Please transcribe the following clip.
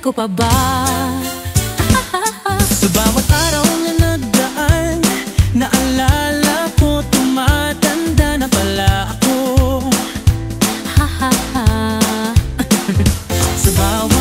ko pa ba? Sa bawat araw na nagdaan, naalala ko, tumatanda na pala ako. Sa bawat